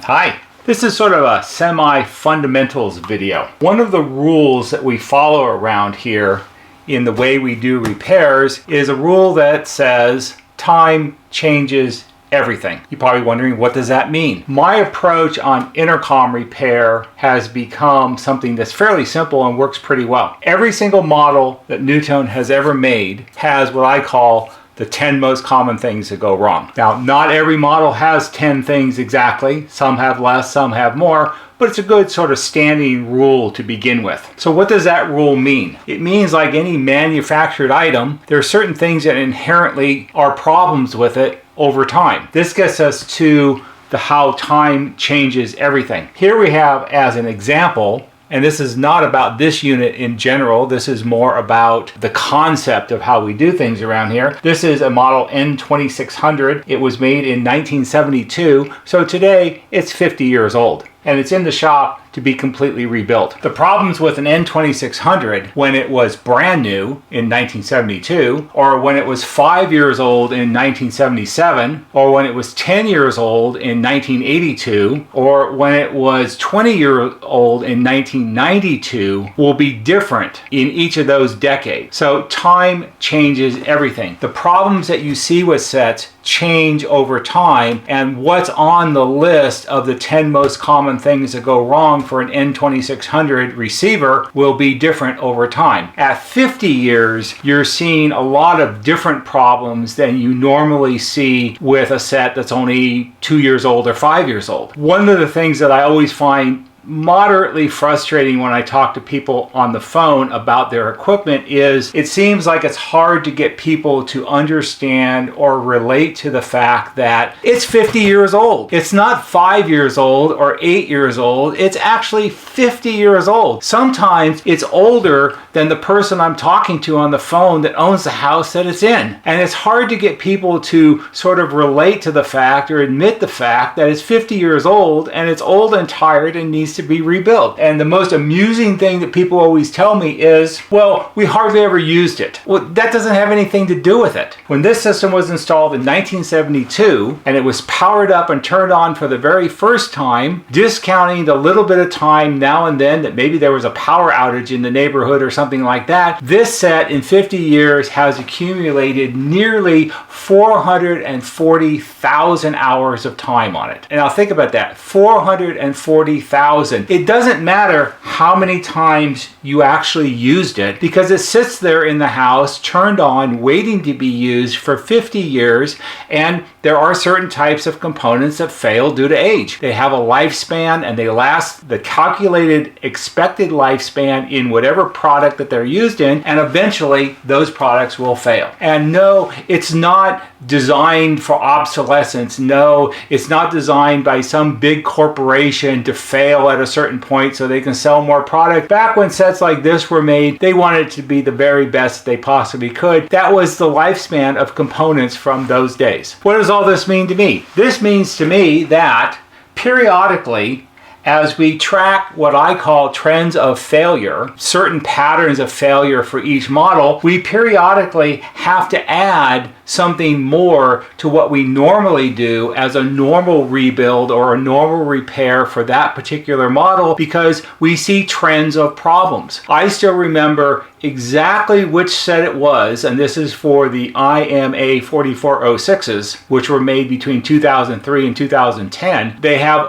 Hi, this is sort of a semi-fundamentals video. One of the rules that we follow around here in the way we do repairs is a rule that says time changes everything. You're probably wondering, what does that mean? My approach on intercom repair has become something that's fairly simple and works pretty well. Every single model that NuTone has ever made has what I call the 10 most common things that go wrong. Now, not every model has 10 things exactly. Some have less, some have more, but it's a good sort of standing rule to begin with. So what does that rule mean? It means, like any manufactured item, there are certain things that inherently are problems with it over time. This gets us to how time changes everything. Here we have, as an example, and this is not about this unit in general, this is more about the concept of how we do things around here. This is a model N2600. It was made in 1972, so today it's 50 years old. And it's in the shop to be completely rebuilt. The problems with an N2600 when it was brand new in 1972, or when it was 5 years old in 1977, or when it was 10 years old in 1982, or when it was 20 years old in 1992 will be different in each of those decades. So time changes everything. The problems that you see with sets change over time, and what's on the list of the 10 most common things that go wrong for an N2600 receiver will be different over time. At 50 years, you're seeing a lot of different problems than you normally see with a set that's only 2 years old or 5 years old. One of the things that I always find moderately frustrating when I talk to people on the phone about their equipment is it seems like it's hard to get people to understand or relate to the fact that it's 50 years old. It's not 5 years old or 8 years old. It's actually 50 years old. Sometimes it's older than the person I'm talking to on the phone that owns the house that it's in. And it's hard to get people to sort of relate to the fact or admit the fact that it's 50 years old and it's old and tired and needs to be rebuilt. And the most amusing thing that people always tell me is, well, we hardly ever used it. Well, that doesn't have anything to do with it. When this system was installed in 1972 and it was powered up and turned on for the very first time, discounting the little bit of time now and then that maybe there was a power outage in the neighborhood or something like that, this set in 50 years has accumulated nearly 440,000 hours of time on it. And I'll think about that, 440,000. It doesn't matter how many times you actually used it because it sits there in the house, turned on, waiting to be used for 50 years, and there are certain types of components that fail due to age. They have a lifespan and they last the calculated expected lifespan in whatever product that they're used in, and eventually those products will fail. And no, it's not designed for obsolescence. No, it's not designed by some big corporation to fail at a certain point so they can sell more product. Back when sets like this were made, they wanted it to be the very best they possibly could. That was the lifespan of components from those days. What does all this mean to me? This means to me that periodically, as we track what I call trends of failure, certain patterns of failure for each model, we periodically have to add something more to what we normally do as a normal rebuild or a normal repair for that particular model because we see trends of problems. I still remember exactly which set it was, and this is for the IMA 4406s, which were made between 2003 and 2010. They have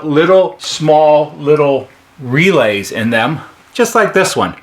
small little relays in them, just like this one.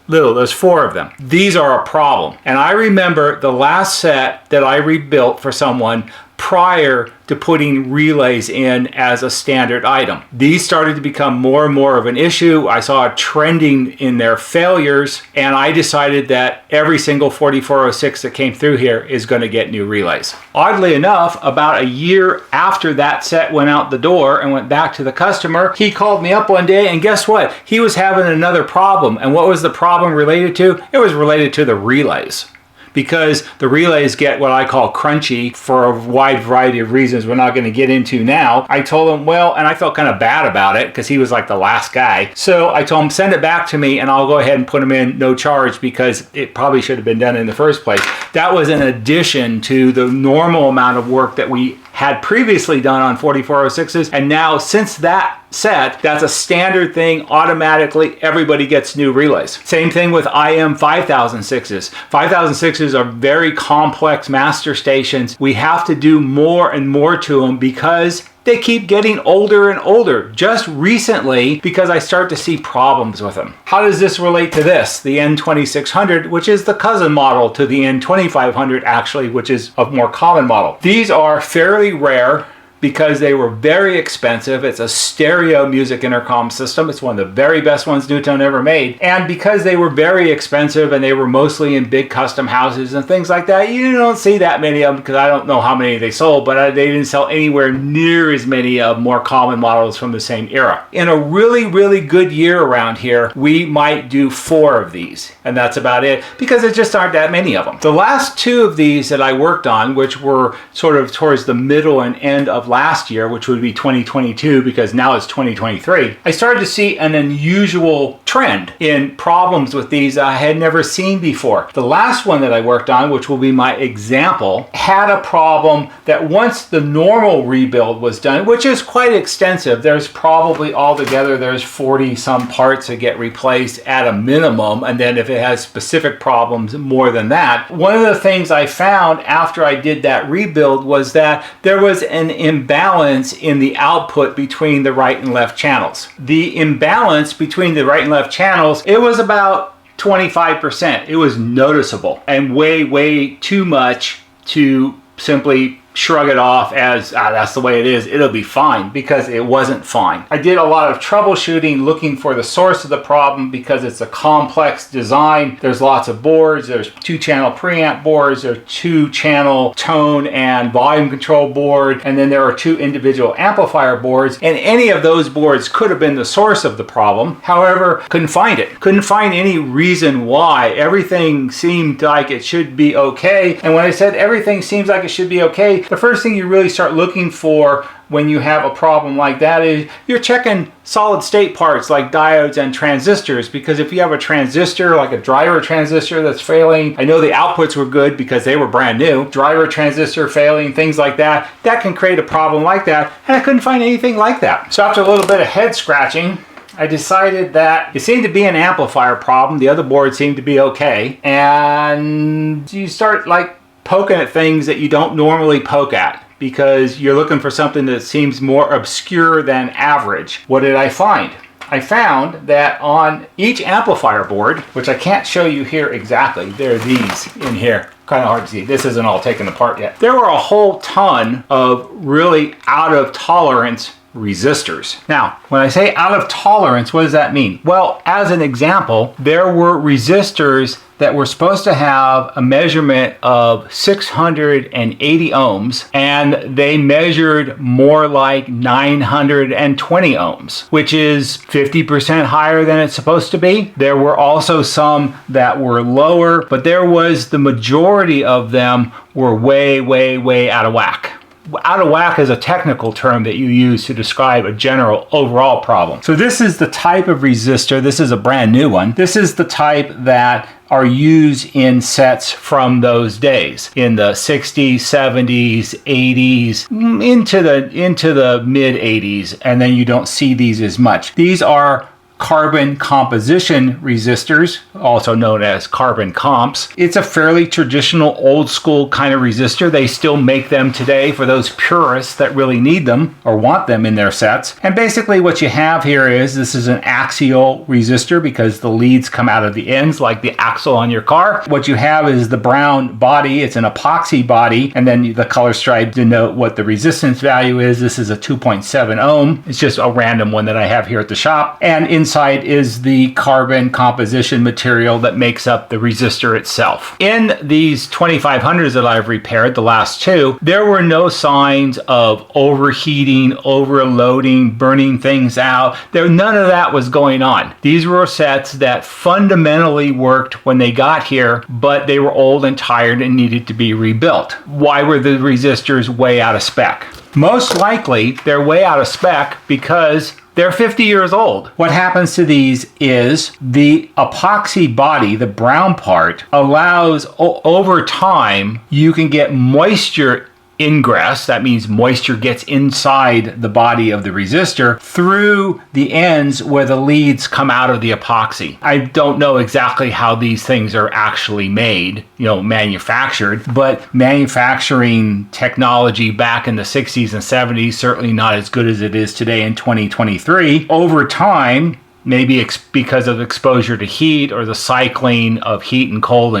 There's 4 of them. These are a problem. And I remember the last set that I rebuilt for someone prior to putting relays in as a standard item. These started to become more and more of an issue. I saw a trending in their failures, and I decided that every single 4406 that came through here is going to get new relays. Oddly enough, about a year after that set went out the door and went back to the customer, he called me up one day, and guess what? He was having another problem. And what was the problem related to? It was related to the relays. because the relays get what I call crunchy for a wide variety of reasons we're not going to get into now. I told him, well, and I felt kind of bad about it because he was like the last guy. So I told him, send it back to me and I'll go ahead and put them in no charge because it probably should have been done in the first place. That was in addition to the normal amount of work that we had previously done on 4406s, and now since that set, that's a standard thing. Automatically everybody gets new relays. Same thing with IM 5006s. 5006s are very complex master stations. We have to do more and more to them because they keep getting older and older. Just recently, because I start to see problems with them. How does this relate to this? The N2600, which is the cousin model to the N2500 actually, which is a more common model. These are fairly rare because they were very expensive. It's a stereo music intercom system. It's one of the very best ones NuTone ever made. And because they were very expensive and they were mostly in big custom houses and things like that, you don't see that many of them because I don't know how many they sold, but they didn't sell anywhere near as many of more common models from the same era. In a really, really good year around here, we might do 4 of these, and that's about it because there just aren't that many of them. The last 2 of these that I worked on, which were sort of towards the middle and end of last year, which would be 2022 because now it's 2023, I started to see an unusual trend in problems with these I had never seen before. The last one that I worked on, which will be my example, had a problem that once the normal rebuild was done, which is quite extensive, there's probably altogether there's 40 some parts that get replaced at a minimum, and then if it has specific problems, more than that. One of the things I found after I did that rebuild was that there was an imbalance in the output between the right and left channels. The imbalance between the right and left channels, it was about 25%. It was noticeable and way too much to simply shrug it off as that's the way it is, it'll be fine, because it wasn't fine. I did a lot of troubleshooting looking for the source of the problem because it's a complex design. There's lots of boards, there's 2-channel preamp boards, there's 2-channel tone and volume control board, and then there are 2 individual amplifier boards, and any of those boards could have been the source of the problem. However, couldn't find it. Couldn't find any reason why. Everything seemed like it should be okay, and when I said everything seems like it should be okay, the first thing you really start looking for when you have a problem like that is you're checking solid state parts like diodes and transistors, because if you have a transistor like a driver transistor that's failing, I know the outputs were good because they were brand new, driver transistor failing, things like that, that can create a problem like that, and I couldn't find anything like that. So after a little bit of head scratching, I decided that it seemed to be an amplifier problem. The other board seemed to be okay, and you start like poking at things that you don't normally poke at because you're looking for something that seems more obscure than average. What did I find? I found that on each amplifier board, which I can't show you here exactly, there are these in here. Kind of hard to see. This isn't all taken apart yet. There were a whole ton of really out of tolerance resistors. Now, when I say out of tolerance, what does that mean? Well, as an example, there were resistors that were supposed to have a measurement of 680 ohms, and they measured more like 920 ohms, which is 50% higher than it's supposed to be. There were also some that were lower, but there was the majority of them were way out of whack. Out of whack is a technical term that you use to describe a general overall problem. So this is the type of resistor. This is a brand new one. This is the type that are used in sets from those days, in the 60s, 70s, 80s, into the mid 80s, and then you don't see these as much. These are carbon composition resistors, also known as carbon comps. It's a fairly traditional old school kind of resistor. They still make them today for those purists that really need them or want them in their sets. And basically what you have here is, this is an axial resistor because the leads come out of the ends like the axle on your car. What you have is the brown body, it's an epoxy body, and then the color stripe denote what the resistance value is. This is a 2.7 ohm. It's just a random one that I have here at the shop. And inside is the carbon composition material that makes up the resistor itself. In these 2500s that I've repaired, the last 2, there were no signs of overheating, overloading, burning things out. None of that was going on. These were sets that fundamentally worked when they got here, but they were old and tired and needed to be rebuilt. Why were the resistors way out of spec? Most likely, they're way out of spec because they're 50 years old. What happens to these is the epoxy body, the brown part, allows over time, you can get moisture ingress, that means moisture gets inside the body of the resistor through the ends where the leads come out of the epoxy. I don't know exactly how these things are actually made, manufactured, but manufacturing technology back in the 60s and 70s, certainly not as good as it is today in 2023. Over time, maybe because of exposure to heat or the cycling of heat and cold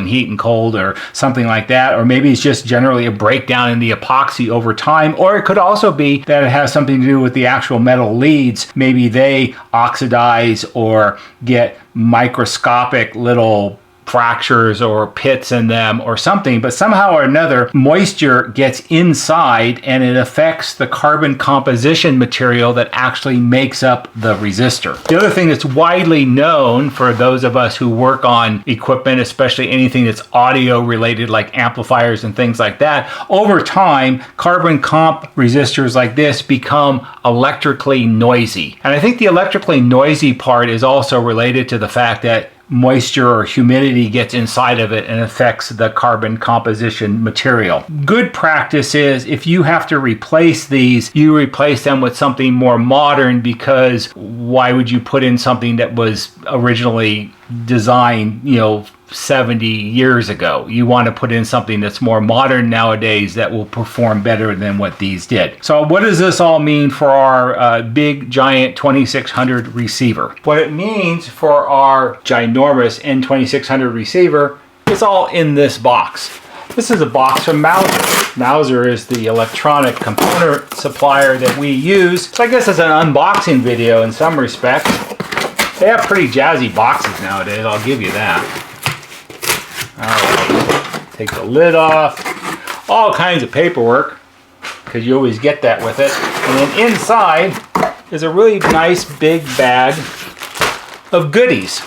or something like that, or maybe it's just generally a breakdown in the epoxy over time, or it could also be that it has something to do with the actual metal leads. Maybe they oxidize or get microscopic little fractures or pits in them or something, but somehow or another moisture gets inside and it affects the carbon composition material that actually makes up the resistor. The other thing that's widely known for those of us who work on equipment, especially anything that's audio related like amplifiers and things like that, over time carbon comp resistors like this become electrically noisy. And I think the electrically noisy part is also related to the fact that moisture or humidity gets inside of it and affects the carbon composition material. Good practice is if you have to replace these, you replace them with something more modern, because why would you put in something that was originally designed, 70 years ago? You want to put in something that's more modern nowadays that will perform better than what these did. So what does this all mean for our big giant 2600 receiver? What it means for our ginormous N2600 receiver is all in this box. This is a box from Mouser. Mouser is the electronic component supplier that we use. So I guess it's an unboxing video in some respects. They have pretty jazzy boxes nowadays, I'll give you that. Alright, take the lid off. All kinds of paperwork, because you always get that with it. And then inside is a really nice big bag of goodies.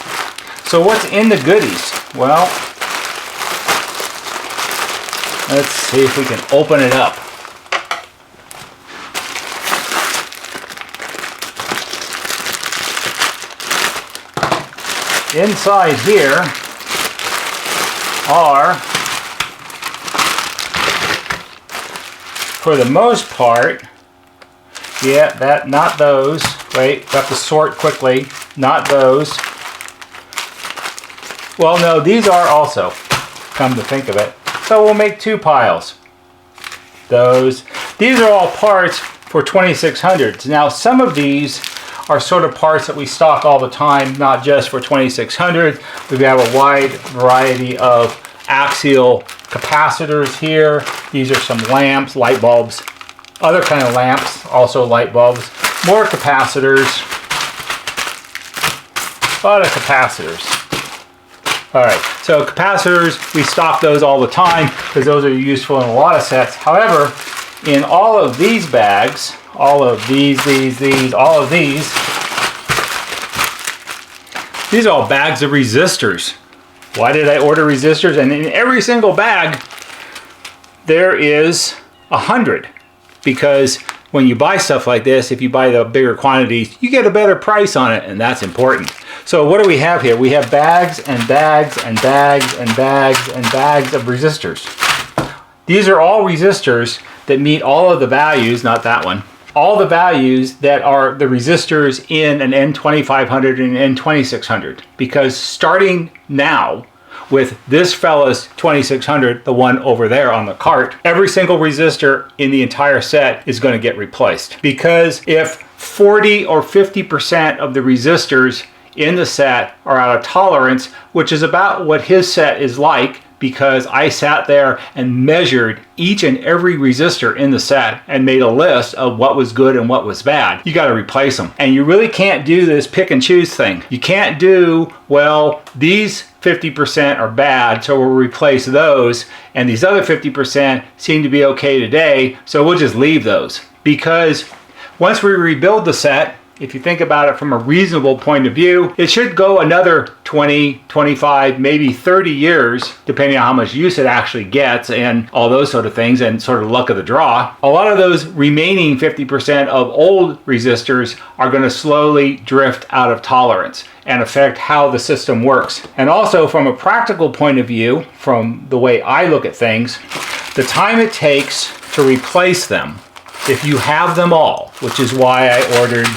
So what's in the goodies? Well, let's see if we can open it up. Inside here are, for the most part, not those. Wait, have to sort quickly. Not those. Well, no, these are also, come to think of it. So we'll make two piles. These are all parts for 2600s. Now, some of these are sort of parts that we stock all the time, not just for 2600. We have a wide variety of axial capacitors here. These are some lamps, light bulbs, other kind of lamps, also light bulbs, more capacitors, a lot of capacitors. All right, so capacitors, we stock those all the time because those are useful in a lot of sets. However, in all of these bags, all of these, all of these are all bags of resistors. Why did I order resistors? And in every single bag, there is 100. Because when you buy stuff like this, if you buy the bigger quantities, you get a better price on it, and that's important. So what do we have here? We have bags and bags and bags and bags and bags of resistors. These are all resistors that meet all of the values, not that one, all the values that are the resistors in an N2500 and an N2600. Because starting now with this fella's 2600, the one over there on the cart, every single resistor in the entire set is going to get replaced. Because if 40 or 50% of the resistors in the set are out of tolerance, which is about what his set is like, because I sat there and measured each and every resistor in the set and made a list of what was good and what was bad. You got to replace them. And you really can't do this pick and choose thing. You can't do, well, these 50% are bad, so we'll replace those, and these other 50% seem to be okay today, so we'll just leave those. Because once we rebuild the set, if you think about it from a reasonable point of view, it should go another 20, 25, maybe 30 years, depending on how much use it actually gets and all those sort of things and sort of luck of the draw. A lot of those remaining 50% of old resistors are going to slowly drift out of tolerance and affect how the system works. And also from a practical point of view, from the way I look at things, the time it takes to replace them. If you have them all, which is why I ordered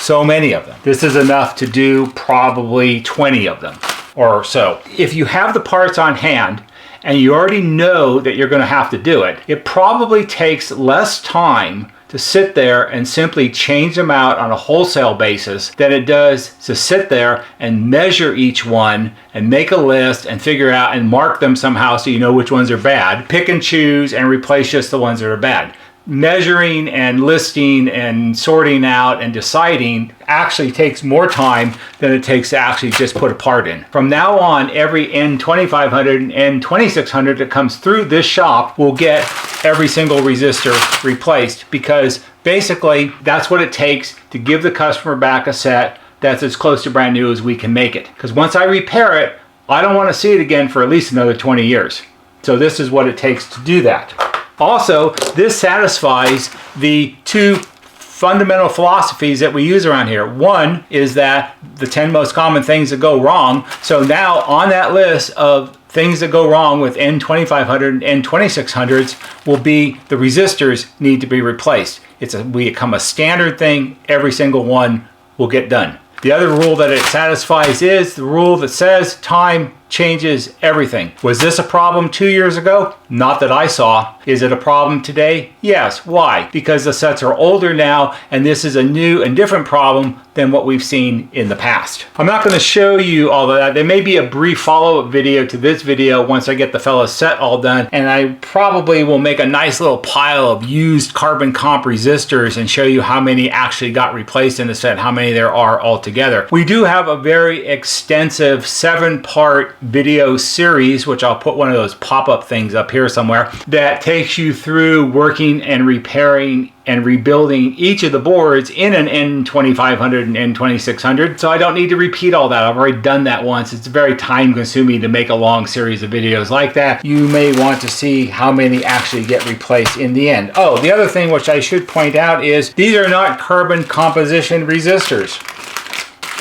so many of them. This is enough to do probably 20 of them or so. If you have the parts on hand and you already know that you're going to have to do it, it probably takes less time to sit there and simply change them out on a wholesale basis than it does to sit there and measure each one and make a list and figure out and mark them somehow so you know which ones are bad. Pick and choose and replace just the ones that are bad. Measuring and listing and sorting out and deciding actually takes more time than it takes to actually just put a part in. From now on, every N2500 and N2600 that comes through this shop will get every single resistor replaced, because basically that's what it takes to give the customer back a set that's as close to brand new as we can make it. Because once I repair it, I don't want to see it again for at least another 20 years. So this is what it takes to do that. Also, this satisfies the two fundamental philosophies that we use around here. One is that the 10 most common things that go wrong. So now on that list of things that go wrong with N2500 and N2600s will be the resistors need to be replaced. It's become a standard thing. Every single one will get done. The other rule that it satisfies is the rule that says time changes everything. Was this a problem 2 years ago? Not that I saw. Is it a problem today? Yes. Why? Because the sets are older now, and this is a new and different problem than what we've seen in the past. I'm not going to show you all of that. There may be a brief follow-up video to this video once I get the fella's set all done, and I probably will make a nice little pile of used carbon comp resistors and show you how many actually got replaced in the set, how many there are altogether. We do have a very extensive 7-part video series, which I'll put one of those pop-up things up here somewhere, that takes you through working and repairing and rebuilding each of the boards in an N2500 and N2600. So I don't need to repeat all that. I've already done that once. It's very time consuming to make a long series of videos like that. You may want to see how many actually get replaced in the end. Oh, the other thing which I should point out is these are not carbon composition resistors.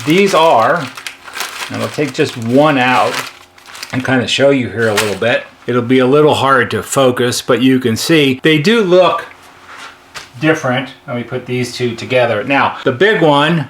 These are, and I'll take just one out and kind of show you here a little bit. It'll be a little hard to focus, but you can see they do look different. Let me put these two together. Now, the big one,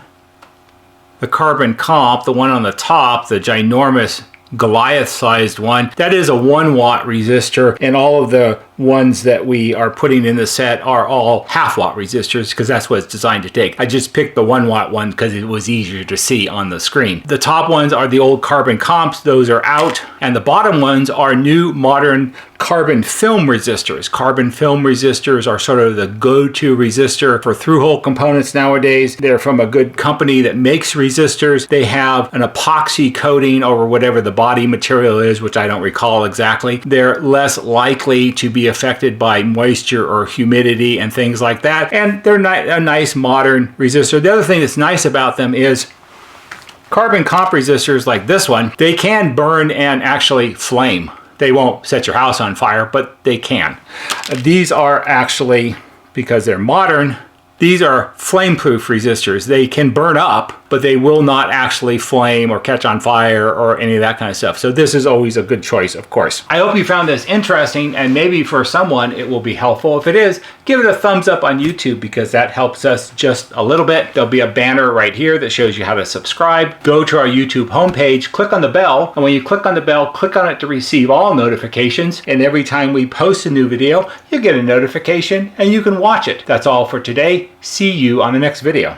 the carbon comp, the one on the top, the ginormous Goliath-sized one, that is a 1-watt resistor, and all of the ones that we are putting in the set are all half-watt resistors because that's what it's designed to take. I just picked the 1-watt one because it was easier to see on the screen. The top ones are the old carbon comps. Those are out, and the bottom ones are new modern carbon film resistors. Carbon film resistors are sort of the go-to resistor for through-hole components nowadays. They're from a good company that makes resistors. They have an epoxy coating over whatever the body material is, which I don't recall exactly. They're less likely to be affected by moisture or humidity and things like that. And they're a nice modern resistor. The other thing that's nice about them is carbon comp resistors like this one, they can burn and actually flame. They won't set your house on fire, but they can. These are actually, because they're modern, these are flame-proof resistors. They can burn up, but they will not actually flame or catch on fire or any of that kind of stuff. So this is always a good choice, of course. I hope you found this interesting, and maybe for someone it will be helpful. If it is, give it a thumbs up on YouTube because that helps us just a little bit. There'll be a banner right here that shows you how to subscribe. Go to our YouTube homepage, click on the bell, and when you click on the bell, click on it to receive all notifications. And every time we post a new video, you get a notification and you can watch it. That's all for today. See you on the next video.